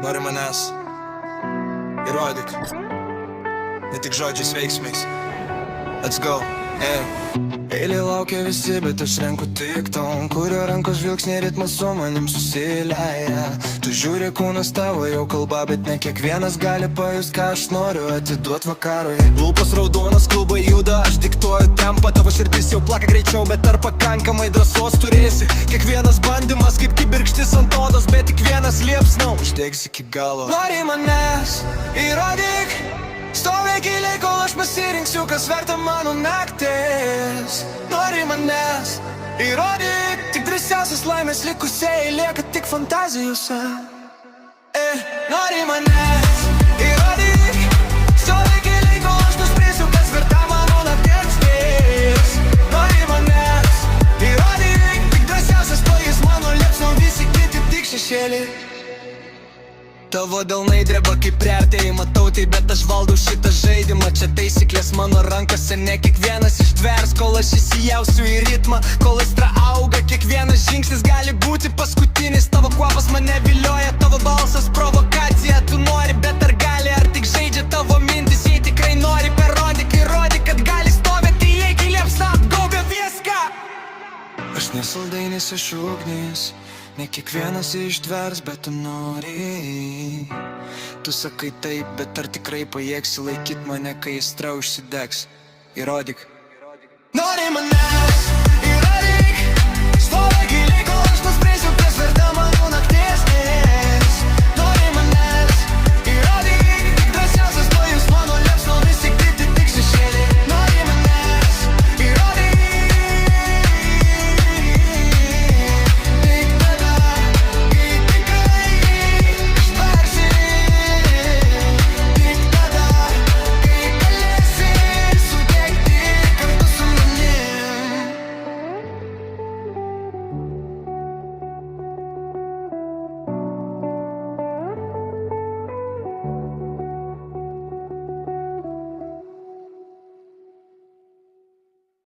Nori manęs, įrodyk, ne tik žodžiais, veiksmais. Let's go, Eilė laukia visi, bet aš renku tik tom, kurio rankos žvilgsnė ritmas su manim susileia. Tu žiūri, kūnas tavo jau kalba, bet ne kiekvienas gali pajust, ką aš noriu atiduot vakarui. Lūpos raudonas, klubai juda, aš diktuoju tempą, tavo širdis jau plaka greičiau, bet ar pakankamai drąsos turėsi? Kiekvienas bandymas kaip kibirkštis ant odos, bet tik vienas liepsna uždegs iki galo. Nori manęs, įrodyk, stovėk giliai, kol aš pasirinksiu, kas verta mano naktis. Nori manęs, įrodyk, tik drąsiausias laimės likusiai lieka tik fantazijose. Nori manęs, įrodyk, stovėk giliai, kol aš nuspręsiu, kas verta mano naktis. Nori manęs, įrodyk, tik drąsiausias plojus mano liepsna, visi kiti tik šešėlį. Tavo delnai dreba kaip priartėjai, matau tai, bet aš valdau šitą žaidimą. Čia taisyklės mano rankose, ne kiekvienas ištvers, kol aš įsijausiu į ritmą. Kol aistra auga, kiekvienas žingsnis gali būti paskutinis. Tavo kvapas mane vilioja, tavo balsas provokacija. Tu nori, bet ar gali, ar tik žaidžia tavo mintis? Jei tikrai nori, parodyk, įrodyk, kad gali stovėti, jei kai liepsna apgaubia viską. Aš nesaldainis, aš ugnis, ne kiekvienas ištvers, bet tu nori. Tu sakai taip, bet ar tikrai pajėgsi laikyt mane, kai aistra užsidegs? Įrodyk. Nori manęs,